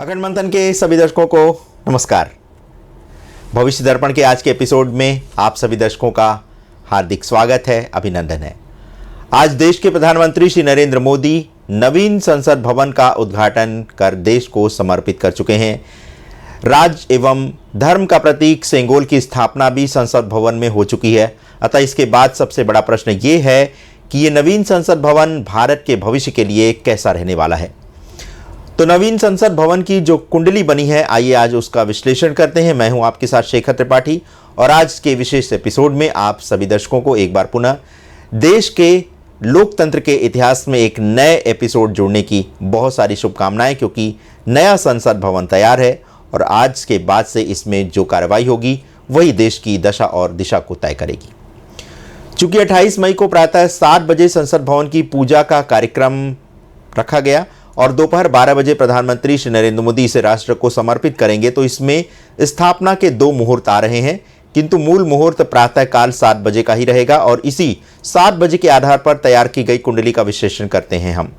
अखंड मंथन के सभी दर्शकों को नमस्कार। भविष्य दर्पण के आज के एपिसोड में आप सभी दर्शकों का हार्दिक स्वागत है, अभिनंदन है। आज देश के प्रधानमंत्री श्री नरेंद्र मोदी नवीन संसद भवन का उद्घाटन कर देश को समर्पित कर चुके हैं। राज एवं धर्म का प्रतीक सेंगोल की स्थापना भी संसद भवन में हो चुकी है। अतः इसके बाद सबसे बड़ा प्रश्न ये है कि ये नवीन संसद भवन भारत के भविष्य के लिए कैसा रहने वाला है। तो नवीन संसद भवन की जो कुंडली बनी है, आइए आज उसका विश्लेषण करते हैं। मैं हूं आपके साथ शेखर त्रिपाठी और आज के विशेष एपिसोड में आप सभी दर्शकों को एक बार पुनः देश के लोकतंत्र के इतिहास में एक नए एपिसोड जोड़ने की बहुत सारी शुभकामनाएं, क्योंकि नया संसद भवन तैयार है और आज के बाद से इसमें जो कार्रवाई होगी वही देश की दशा और दिशा को तय करेगी। चूंकि 28 मई को प्रातः 7 बजे संसद भवन की पूजा का कार्यक्रम रखा गया और दोपहर 12 बजे प्रधानमंत्री श्री नरेंद्र मोदी इसे राष्ट्र को समर्पित करेंगे, तो इसमें स्थापना के 2 मुहूर्त आ रहे हैं, किंतु मूल मुहूर्त प्रातःकाल 7 बजे का ही रहेगा और इसी 7 बजे के आधार पर तैयार की गई कुंडली का विश्लेषण करते हैं हम।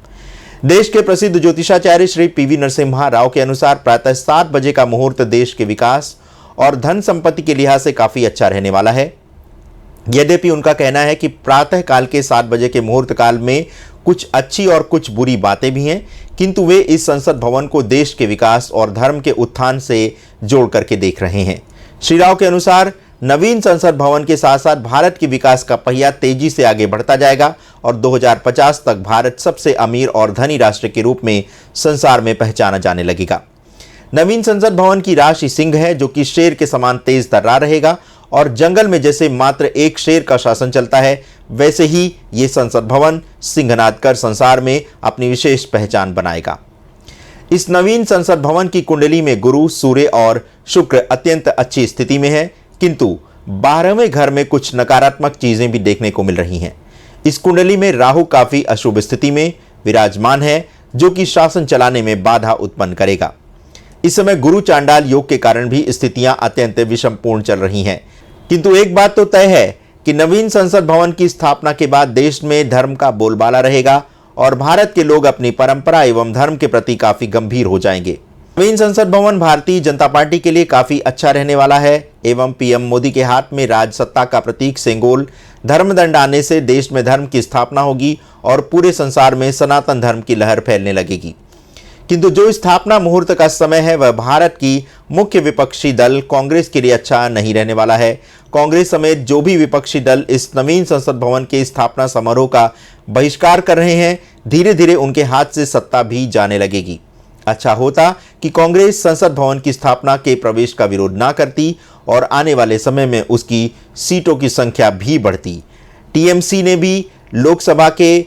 देश के प्रसिद्ध ज्योतिषाचार्य श्री पीवी नरसिम्हा राव के अनुसार प्रातः 7 बजे का मुहूर्त देश के विकास और धन संपत्ति के लिहाज से काफी अच्छा रहने वाला है। यद्यपि उनका कहना है कि प्रातः काल के 7 बजे के मुहूर्त काल में कुछ अच्छी और कुछ बुरी बातें भी हैं, किंतु वे इस संसद भवन को देश के विकास और धर्म के उत्थान से जोड़ करके देख रहे हैं। श्री राव के अनुसार नवीन संसद भवन के साथ साथ भारत के विकास का पहिया तेजी से आगे बढ़ता जाएगा और 2050 तक भारत सबसे अमीर और धनी राष्ट्र के रूप में संसार में पहचाना जाने लगेगा। नवीन संसद भवन की राशि सिंह है, जो कि शेर के समान तेज तर्रार रहेगा और जंगल में जैसे मात्र एक शेर का शासन चलता है, वैसे ही ये संसद भवन सिंहनाद कर संसार में अपनी विशेष पहचान बनाएगा। इस नवीन संसद भवन की कुंडली में गुरु, सूर्य और शुक्र अत्यंत अच्छी स्थिति में है, किंतु 12वें घर में कुछ नकारात्मक चीजें भी देखने को मिल रही हैं। इस कुंडली में राहु काफी अशुभ स्थिति में विराजमान है, जो कि शासन चलाने में बाधा उत्पन्न करेगा। इस समय गुरु चांडाल योग के कारण भी स्थितियां अत्यंत विषमपूर्ण चल रही हैं, किंतु एक बात तो तय है कि नवीन संसद भवन की स्थापना के बाद देश में धर्म का बोलबाला रहेगा और भारत के लोग अपनी परंपरा एवं धर्म के प्रति काफी गंभीर हो जाएंगे। नवीन संसद भवन भारतीय जनता पार्टी के लिए काफी अच्छा रहने वाला है एवं पीएम मोदी के हाथ में राज सत्ता का प्रतीक सेंगोल धर्मदंड आने से देश में धर्म की स्थापना होगी और पूरे संसार में सनातन धर्म की लहर फैलने लगेगी। किंतु जो स्थापना मुहूर्त का समय है वह भारत की मुख्य विपक्षी दल कांग्रेस के लिए अच्छा नहीं रहने वाला है। कांग्रेस समेत जो भी विपक्षी दल इस नवीन संसद भवन के स्थापना समारोह का बहिष्कार कर रहे हैं, धीरे धीरे उनके हाथ से सत्ता भी जाने लगेगी। अच्छा होता कि कांग्रेस संसद भवन की स्थापना के प्रवेश का विरोध ना करती और आने वाले समय में उसकी सीटों की संख्या भी बढ़ती। टीएमसी ने भी लोकसभा के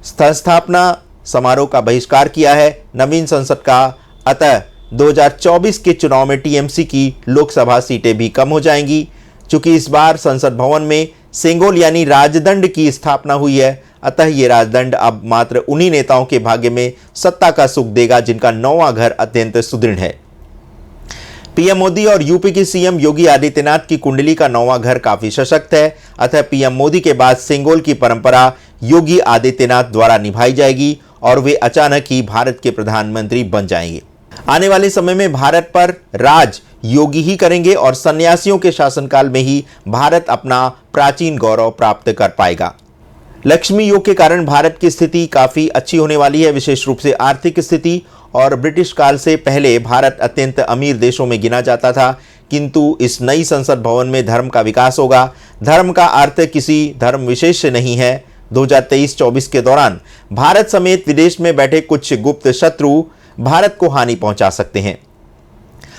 स्थापना समारोह का बहिष्कार किया है नवीन संसद का, अतः 2024 के चुनाव में टीएमसी की लोकसभा सीटें भी कम हो जाएंगी। चूंकि इस बार संसद भवन में सेंगोल यानी राजदंड की स्थापना हुई है, अतः ये राजदंड अब मात्र उन्हीं नेताओं के भाग्य में सत्ता का सुख देगा जिनका 9वां घर अत्यंत सुदृढ़ है। पीएम मोदी और यूपी के सीएम योगी आदित्यनाथ की कुंडली का 9वां घर काफी सशक्त है, अतः पीएम मोदी के बाद सेंगोल की परंपरा योगी आदित्यनाथ द्वारा निभाई जाएगी और वे अचानक ही भारत के प्रधानमंत्री बन जाएंगे। आने वाले समय में भारत पर राज योगी ही करेंगे और सन्यासियों के शासनकाल में ही भारत अपना प्राचीन गौरव प्राप्त कर पाएगा। लक्ष्मी योग के कारण भारत की स्थिति काफी अच्छी होने वाली है, विशेष रूप से आर्थिक स्थिति। और ब्रिटिश काल से पहले भारत अत्यंत अमीर देशों में गिना जाता था, किंतु इस नई संसद भवन में धर्म का विकास होगा। धर्म का अर्थ किसी धर्म विशेष से नहीं है। 2023-24 के दौरान भारत समेत विदेश में बैठे कुछ गुप्त शत्रु भारत को हानि पहुंचा सकते हैं।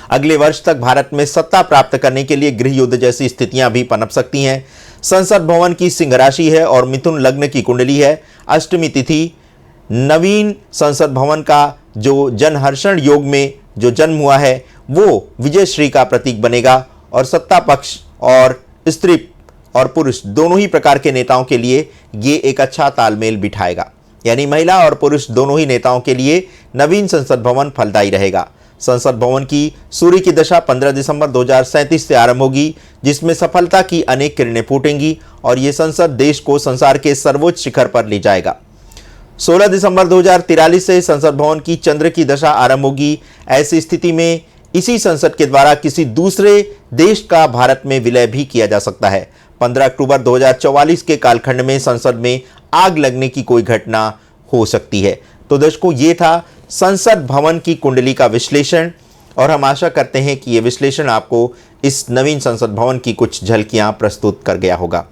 अगले वर्ष तक भारत में सत्ता प्राप्त करने के लिए गृह युद्ध जैसी स्थितियां भी पनप सकती हैं। संसद भवन की सिंह राशि है और मिथुन लग्न की कुंडली है। अष्टमी तिथि नवीन संसद भवन का जो जनहर्षण योग में जो जन्म हुआ है वो विजयश्री का प्रतीक बनेगा और सत्ता पक्ष और स्त्री और पुरुष दोनों ही प्रकार के नेताओं के लिए ये एक अच्छा तालमेल बिठाएगा। यानी महिला और पुरुष दोनों ही नेताओं के लिए नवीन संसद भवन फलदायी रहेगा। संसद भवन की सूर्य की दशा 15 दिसंबर 2037 से आरंभ होगी, जिसमें सफलता की अनेक किरणें फूटेंगी और ये संसद देश को संसार के सर्वोच्च शिखर पर ले जाएगा। 16 दिसंबर 2043 से संसद भवन की चंद्र की दशा आरंभ होगी। ऐसी स्थिति में इसी संसद के द्वारा किसी दूसरे देश का भारत में विलय भी किया जा सकता है। 15 अक्टूबर 2044 के कालखंड में संसद में आग लगने की कोई घटना हो सकती है। तो दर्शकों, ये था संसद भवन की कुंडली का विश्लेषण और हम आशा करते हैं कि ये विश्लेषण आपको इस नवीन संसद भवन की कुछ झलकियां प्रस्तुत कर गया होगा।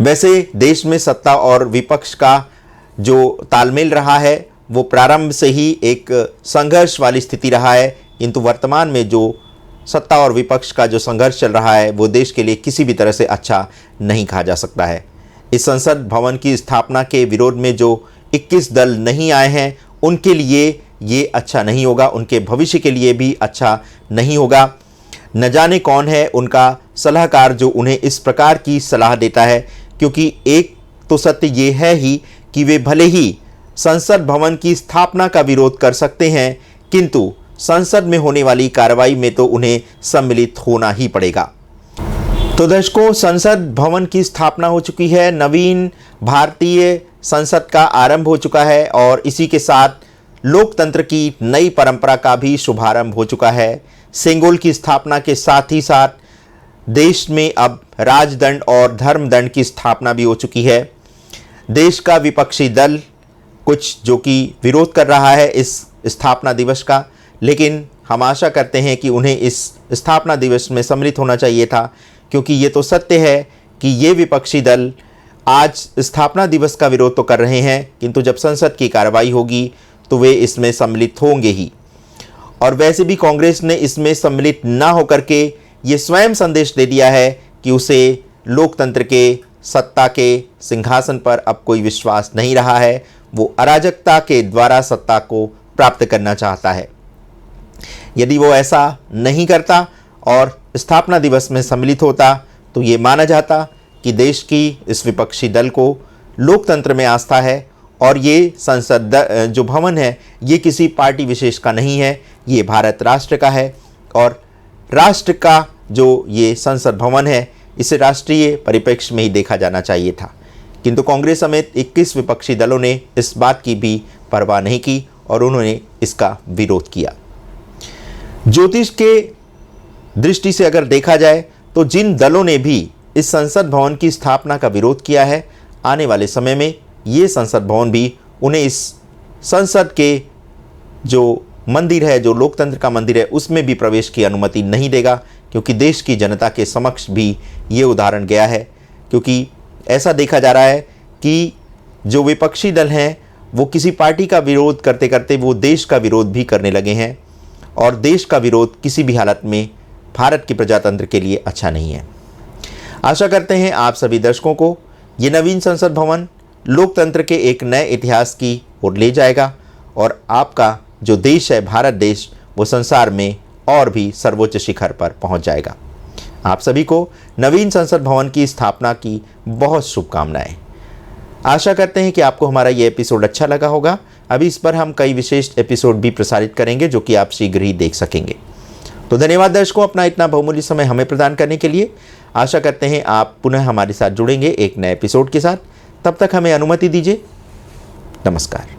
वैसे देश में सत्ता और विपक्ष का जो तालमेल रहा है वो प्रारंभ से ही एक संघर्ष वाली स्थिति रहा है, किंतु वर्तमान में जो सत्ता और विपक्ष का जो संघर्ष चल रहा है वो देश के लिए किसी भी तरह से अच्छा नहीं कहा जा सकता है। इस संसद भवन की स्थापना के विरोध में जो 21 दल नहीं आए हैं उनके लिए ये अच्छा नहीं होगा, उनके भविष्य के लिए भी अच्छा नहीं होगा। न जाने कौन है उनका सलाहकार जो उन्हें इस प्रकार की सलाह देता है, क्योंकि एक तो सत्य ये है ही कि वे भले ही संसद भवन की स्थापना का विरोध कर सकते हैं, किंतु संसद में होने वाली कार्रवाई में तो उन्हें सम्मिलित होना ही पड़ेगा। तो दर्शकों, संसद भवन की स्थापना हो चुकी है, नवीन भारतीय संसद का आरंभ हो चुका है और इसी के साथ लोकतंत्र की नई परंपरा का भी शुभारंभ हो चुका है। सेंगोल की स्थापना के साथ ही साथ देश में अब राजदंड और धर्मदंड की स्थापना भी हो चुकी है। देश का विपक्षी दल कुछ जो कि विरोध कर रहा है इस स्थापना दिवस का, लेकिन हम आशा करते हैं कि उन्हें इस स्थापना दिवस में सम्मिलित होना चाहिए था, क्योंकि ये तो सत्य है कि ये विपक्षी दल आज स्थापना दिवस का विरोध तो कर रहे हैं, किंतु जब संसद की कार्रवाई होगी तो वे इसमें सम्मिलित होंगे ही। और वैसे भी कांग्रेस ने इसमें सम्मिलित ना होकर के ये स्वयं संदेश दे दिया है कि उसे लोकतंत्र के सत्ता के सिंहासन पर अब कोई विश्वास नहीं रहा है, वो अराजकता के द्वारा सत्ता को प्राप्त करना चाहता है। यदि वो ऐसा नहीं करता और स्थापना दिवस में सम्मिलित होता तो ये माना जाता कि देश की इस विपक्षी दल को लोकतंत्र में आस्था है और ये संसद जो भवन है ये किसी पार्टी विशेष का नहीं है, ये भारत राष्ट्र का है और राष्ट्र का जो ये संसद भवन है इसे राष्ट्रीय परिप्रेक्ष्य में ही देखा जाना चाहिए था। किंतु कांग्रेस समेत 21 विपक्षी दलों ने इस बात की भी परवाह नहीं की और उन्होंने इसका विरोध किया। ज्योतिष के दृष्टि से अगर देखा जाए तो जिन दलों ने भी इस संसद भवन की स्थापना का विरोध किया है, आने वाले समय में ये संसद भवन भी उन्हें इस संसद के जो मंदिर है, जो लोकतंत्र का मंदिर है, उसमें भी प्रवेश की अनुमति नहीं देगा, क्योंकि देश की जनता के समक्ष भी ये उदाहरण गया है। क्योंकि ऐसा देखा जा रहा है कि जो विपक्षी दल हैं वो किसी पार्टी का विरोध करते करते वो देश का विरोध भी करने लगे हैं और देश का विरोध किसी भी हालत में भारत के प्रजातंत्र के लिए अच्छा नहीं है। आशा करते हैं आप सभी दर्शकों को ये नवीन संसद भवन लोकतंत्र के एक नए इतिहास की ओर ले जाएगा और आपका जो देश है भारत देश वो संसार में और भी सर्वोच्च शिखर पर पहुंच जाएगा। आप सभी को नवीन संसद भवन की स्थापना की बहुत शुभकामनाएं। आशा करते हैं कि आपको हमारा ये एपिसोड अच्छा लगा होगा। अभी इस पर हम कई विशेष एपिसोड भी प्रसारित करेंगे जो कि आप शीघ्र ही देख सकेंगे। तो धन्यवाद दर्शकों अपना इतना बहुमूल्य समय हमें प्रदान करने के लिए। आशा करते हैं आप पुनः हमारे साथ जुड़ेंगे एक नए एपिसोड के साथ। तब तक हमें अनुमति दीजिए। नमस्कार।